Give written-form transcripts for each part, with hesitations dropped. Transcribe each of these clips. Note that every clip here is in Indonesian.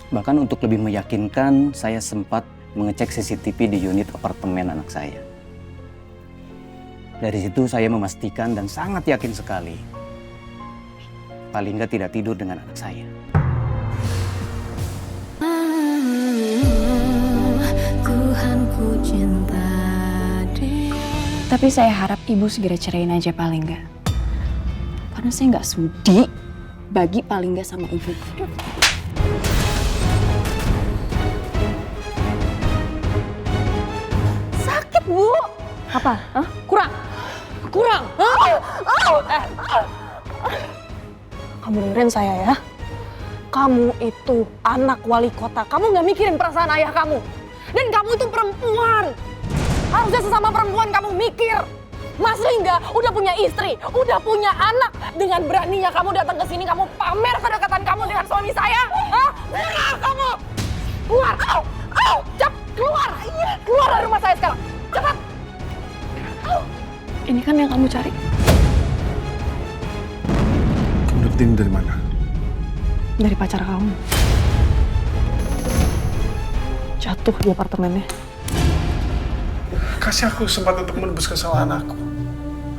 Bahkan untuk lebih meyakinkan, saya sempat mengecek CCTV di unit apartemen anak saya. Dari situ saya memastikan dan sangat yakin sekali, Pak Lingga tidak tidur dengan anak saya. Tapi saya harap ibu segera ceraiin aja Pak Lingga. Karena saya nggak sudi bagi Pak Lingga sama ibu. Sakit, Bu. Apa? Hah? Kurang. Kamu dengerin saya ya. Kamu itu anak wali kota. Kamu nggak mikirin perasaan ayah kamu. Dan kamu itu perempuan. Harusnya sesama perempuan kamu mikir. Mas Lingga udah punya istri, udah punya anak. Dengan beraninya kamu datang ke sini, kamu pamer kedekatan kamu dengan suami saya. Hah? Keluar kamu! Keluar! Cepat keluar! Keluar dari rumah saya sekarang! Cepat! Ini kan yang kamu cari. Kamu dapet ini dari mana? Dari pacar kamu. Jatuh di apartemennya. Kasih aku kesempatan untuk menebus kesalahan aku.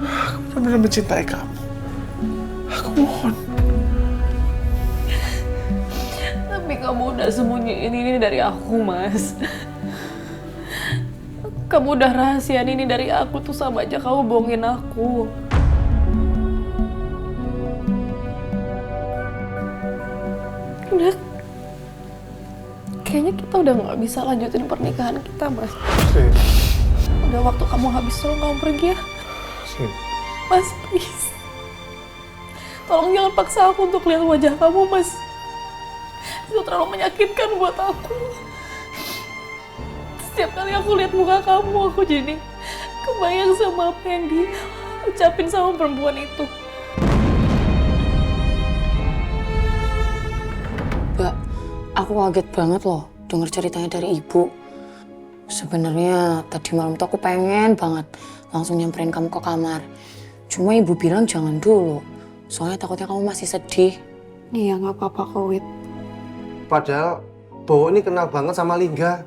Aku benar-benar mencintai kamu. Aku mohon. Tapi kamu udah sembunyiin ini dari aku, Mas. Kamu udah rahasiaan ini dari aku tuh sama aja kamu bohongin aku. Udah, kayaknya kita udah nggak bisa lanjutin pernikahan kita, Mas. Sip. Udah waktu kamu habis, tolong kamu pergi ya. Sip. Mas, please. Tolong jangan paksa aku untuk lihat wajah kamu, Mas. Itu terlalu menyakitkan buat aku. Setiap kali aku lihat muka kamu, aku jadi kebayang sama apa yang diucapin sama perempuan itu. Mbak, aku kaget banget loh denger ceritanya dari ibu. Sebenarnya tadi malam tuh aku pengen banget langsung nyamperin kamu ke kamar. Cuma ibu bilang jangan dulu, soalnya takutnya kamu masih sedih. Iya, nggak apa-apa kok, Wit. Padahal Bowo ini kenal banget sama Lingga.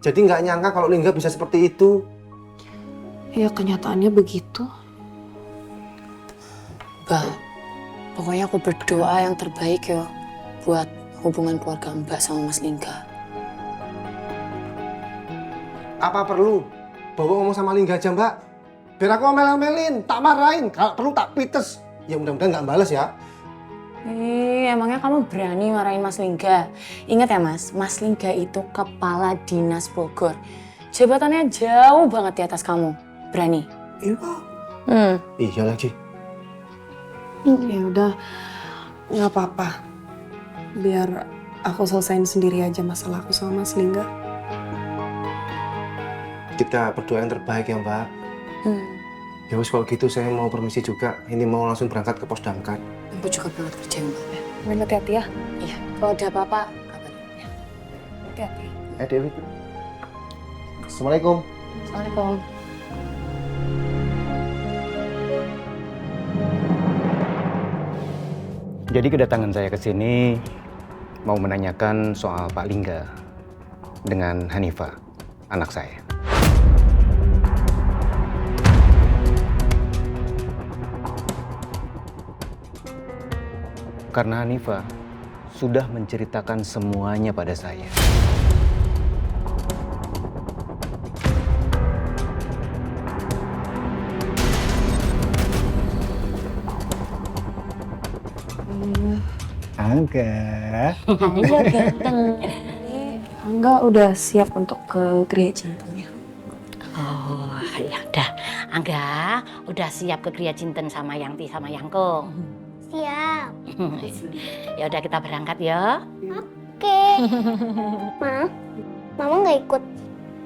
Jadi nggak nyangka kalau Lingga bisa seperti itu. Ya, kenyataannya begitu. Mbak, pokoknya aku berdoa yang terbaik ya buat hubungan keluarga Mbak sama Mas Lingga. Apa perlu Bowo ngomong sama Lingga aja, Mbak? Biar aku omel-omelin, tak marahin. Kalau perlu tak pites. Ya mudah-mudahan nggak bales ya. Emangnya kamu berani marahin Mas Lingga? Ingat ya Mas, Mas Lingga itu kepala dinas Bogor. Jabatannya jauh banget di atas kamu. Berani? Iya, Pak. Iya lagi. Ya udah, nggak apa-apa. Biar aku selesain sendiri aja masalah aku sama Mas Lingga. Kita berdoa yang terbaik ya, Mbak. Ya wis kalau gitu saya mau permisi juga. Ini mau langsung berangkat ke pos damkar. Aku juga berangkat kerja Mbak. Main hati-hati ya. Iya, kalau ada apa-apa kabarin ya. Hati-hati. Dewi. Assalamualaikum. Assalamualaikum. Jadi kedatangan saya ke sini mau menanyakan soal Pak Lingga dengan Hanifah, anak saya. Karena Hanifah sudah menceritakan semuanya pada saya. Angga. Iya ganteng. Angga udah siap untuk ke Gria Cintennya. Oh, ya udah. Angga udah siap ke Gria Cinten sama Yangti sama Yangkung. Siap. Ya udah kita berangkat ya. Oke. Mama nggak ikut.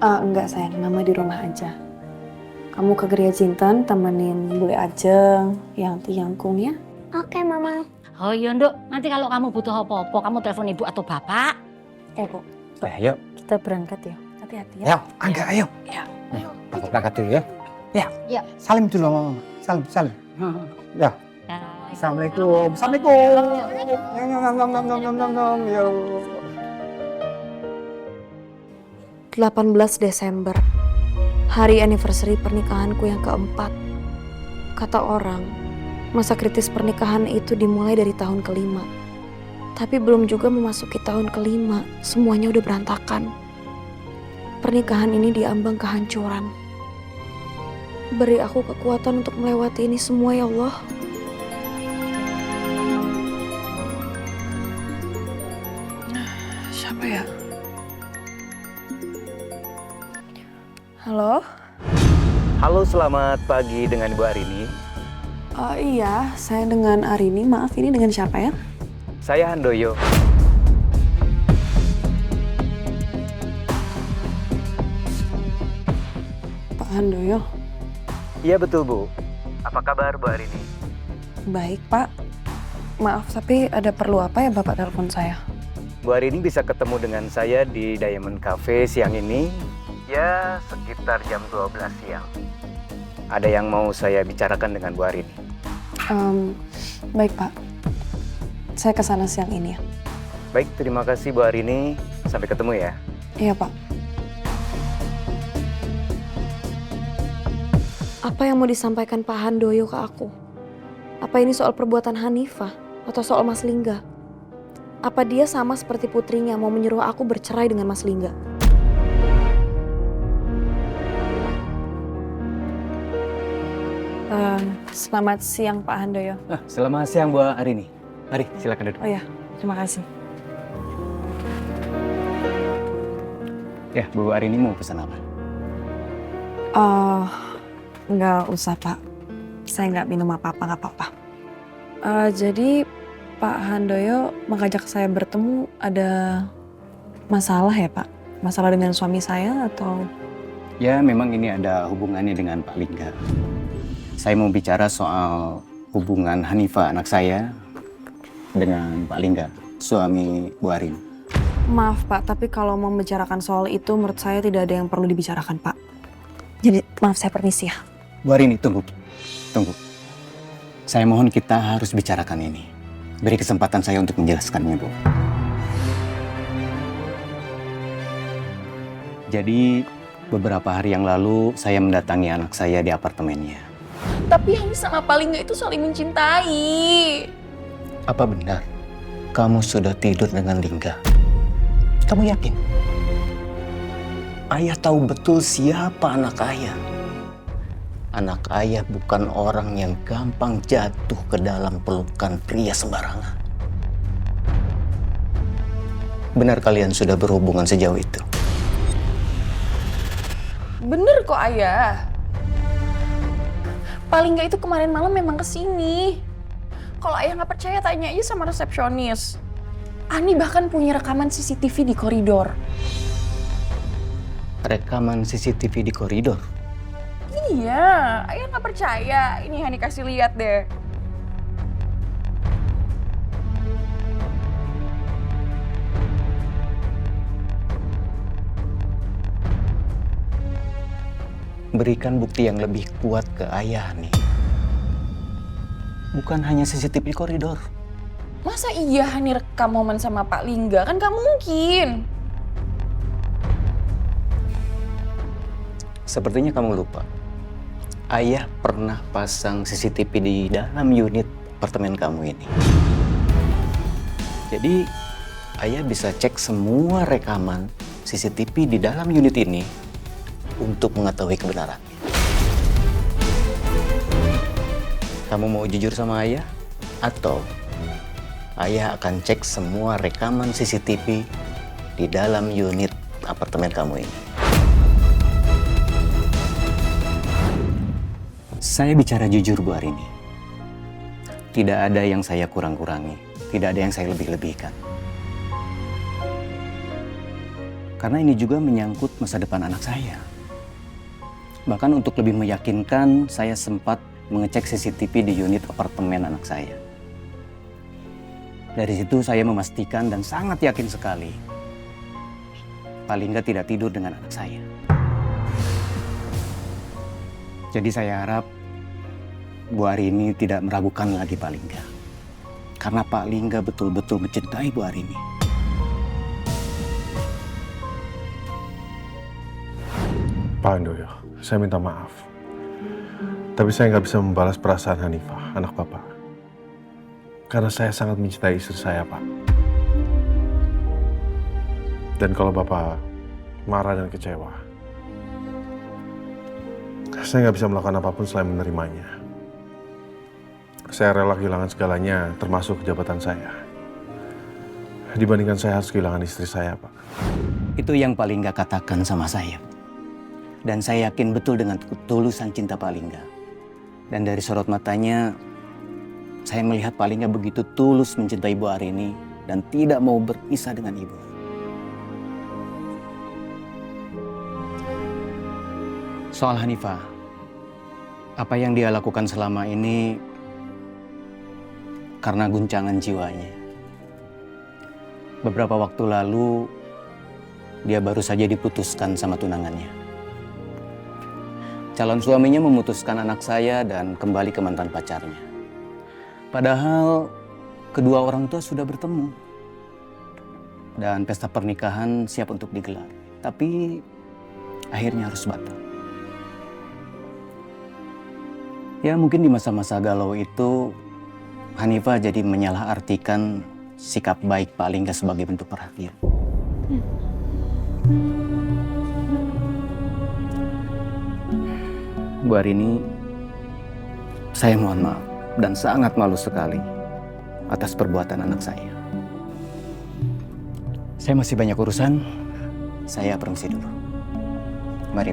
Enggak sayang, Mama di rumah aja. Kamu ke Gria Cinten temenin Bule Ajeng, Yangti, Yangkung ya. Oke, Mama. Oh iya Nduk, nanti kalau kamu butuh apa-apa kamu telepon ibu atau bapak. Bu, Ayo, kita berangkat ya. Hati-hati ya. Ayo, Angga, ayo. Ya. aku berangkat dulu ya. Ya. Ya. Salim dulu sama Mama. Salim. Ya. Ya. Assalamualaikum. Assalamualaikum. Nyong. Ya. 18 Desember, hari anniversary pernikahanku yang keempat. Kata orang, masa kritis pernikahan itu dimulai dari tahun kelima. Tapi belum juga memasuki tahun kelima, semuanya udah berantakan. Pernikahan ini diambang kehancuran. Beri aku kekuatan untuk melewati ini semua ya Allah. Siapa ya? Halo? Halo, selamat pagi dengan Ibu Arini. Iya, saya dengan Arini. Maaf, ini dengan siapa ya? Saya Handoyo. Pak Handoyo. Iya betul, Bu. Apa kabar Bu Arini? Baik, Pak. Maaf, tapi ada perlu apa ya Bapak telepon saya? Bu Arini bisa ketemu dengan saya di Diamond Cafe siang ini. Ya, sekitar jam 12 siang. Ada yang mau saya bicarakan dengan Bu Arini. Baik, Pak. Saya kesana siang ini ya. Baik, terima kasih Bu Arini. Sampai ketemu ya. Iya, Pak. Apa yang mau disampaikan Pak Handoyo ke aku? Apa ini soal perbuatan Hanifah atau soal Mas Lingga? Apa dia sama seperti putrinya mau menyuruh aku bercerai dengan Mas Lingga? Selamat siang Pak Handoyo. Selamat siang Bu Arini. Mari, silakan duduk. Oh ya, terima kasih. Ya, Bu Arini mau pesan apa? Nggak usah Pak. Saya nggak minum apa-apa, nggak apa-apa. Jadi Pak Handoyo mengajak saya bertemu ada masalah ya Pak? Masalah dengan suami saya atau? Ya, memang ini ada hubungannya dengan Pak Lingga. Saya mau bicara soal hubungan Hanifah anak saya dengan Pak Lingga, suami Bu Arini. Maaf Pak, tapi kalau mau membicarakan soal itu menurut saya tidak ada yang perlu dibicarakan Pak. Jadi maaf saya permisi ya. Bu Arini, tunggu. Saya mohon kita harus bicarakan ini. Beri kesempatan saya untuk menjelaskannya, Bu. Jadi, beberapa hari yang lalu saya mendatangi anak saya di apartemennya. Tapi Hani sama Pak Lingga itu saling mencintai. Apa benar kamu sudah tidur dengan Lingga? Kamu yakin? Ayah tahu betul siapa anak ayah. Anak ayah bukan orang yang gampang jatuh ke dalam pelukan pria sembarangan. Benar kalian sudah berhubungan sejauh itu? Bener kok Ayah. Pak Lingga itu kemarin malam memang kesini. Kalau Ayah nggak percaya tanya aja sama resepsionis. Ani bahkan punya rekaman CCTV di koridor. Rekaman CCTV di koridor? Iya, Ayah nggak percaya. Ini Hani kasih lihat deh. Berikan bukti yang lebih kuat ke ayah nih. Bukan hanya CCTV di koridor. Masa iya Hani rekam momen sama Pak Lingga? Kan gak mungkin. Sepertinya kamu lupa. Ayah pernah pasang CCTV di dalam unit apartemen kamu ini. Jadi, ayah bisa cek semua rekaman CCTV di dalam unit ini untuk mengetahui kebenarannya. Kamu mau jujur sama ayah? Atau ayah akan cek semua rekaman CCTV di dalam unit apartemen kamu ini? Saya bicara jujur, Bu Arini. Tidak ada yang saya kurang-kurangi, tidak ada yang saya lebih-lebihkan. Karena ini juga menyangkut masa depan anak saya. Bahkan untuk lebih meyakinkan, saya sempat mengecek CCTV di unit apartemen anak saya. Dari situ saya memastikan dan sangat yakin sekali, Pak Lingga tidak tidur dengan anak saya. Jadi saya harap Bu Arini tidak meragukan lagi Pak Lingga. Karena Pak Lingga betul-betul mencintai Bu Arini. Pak Handoyo, saya minta maaf. Tapi saya nggak bisa membalas perasaan Hanifah, anak Bapak. Karena saya sangat mencintai istri saya, Pak. Dan kalau Bapak marah dan kecewa, saya nggak bisa melakukan apapun selain menerimanya. Saya rela kehilangan segalanya, termasuk jabatan saya. Dibandingkan saya harus kehilangan istri saya, Pak. Itu yang Pak Lingga katakan sama saya. Dan saya yakin betul dengan ketulusan cinta Pak Lingga. Dan dari sorot matanya, saya melihat Pak Lingga begitu tulus mencintai Ibu Arini dan tidak mau berpisah dengan Ibu. Soal Hanifah, apa yang dia lakukan selama ini karena guncangan jiwanya. Beberapa waktu lalu, dia baru saja diputuskan sama tunangannya. Calon suaminya memutuskan anak saya dan kembali ke mantan pacarnya. Padahal kedua orang tua sudah bertemu. Dan pesta pernikahan siap untuk digelar. Tapi akhirnya harus batal. Ya mungkin di masa-masa galau itu Hanifah jadi menyalahartikan sikap baik Pak Lingga sebagai bentuk perhatian. Bu Arini, saya mohon maaf dan sangat malu sekali atas perbuatan anak saya. Saya masih banyak urusan, saya permisi dulu. Mari.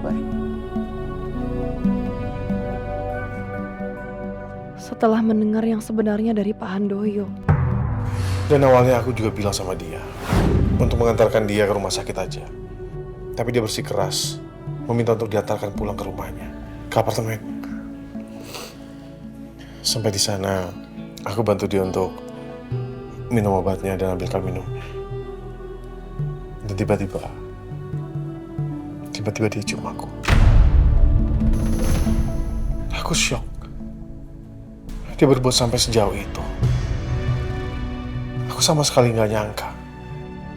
Setelah mendengar yang sebenarnya dari Pak Handoyo, Dan awalnya aku juga bilang sama dia untuk mengantarkan dia ke rumah sakit aja. Tapi dia bersikeras meminta untuk diantarkan pulang ke rumahnya, ke apartemen. Sampai di sana, aku bantu dia untuk minum obatnya dan ambilkan minumnya. Dan tiba-tiba dia cium aku. Aku syok. Dia berbuat sampai sejauh itu. Aku sama sekali nggak nyangka.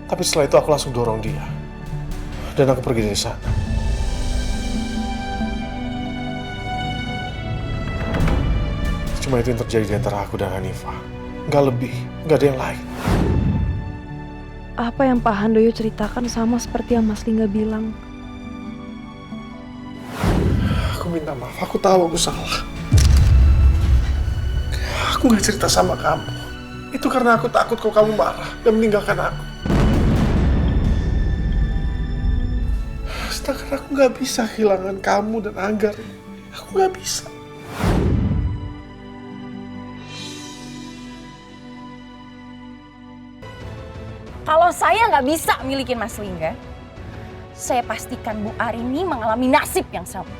Tapi setelah itu aku langsung dorong dia. Dan aku pergi dari sana. Cuma itu yang terjadi di antara aku dan Hanifah. Nggak lebih, nggak ada yang lain. apa yang Pak Handoyo ceritakan sama seperti yang Mas Lingga bilang. Aku minta maaf, aku tahu aku salah. Aku nggak cerita sama kamu. Itu karena aku takut kalau kamu marah dan meninggalkan aku. Sedangkan aku nggak bisa kehilangan kamu dan Anggar. Aku nggak bisa. Kalau saya nggak bisa milikin Mas Lingga, saya pastikan Bu Arini mengalami nasib yang sama.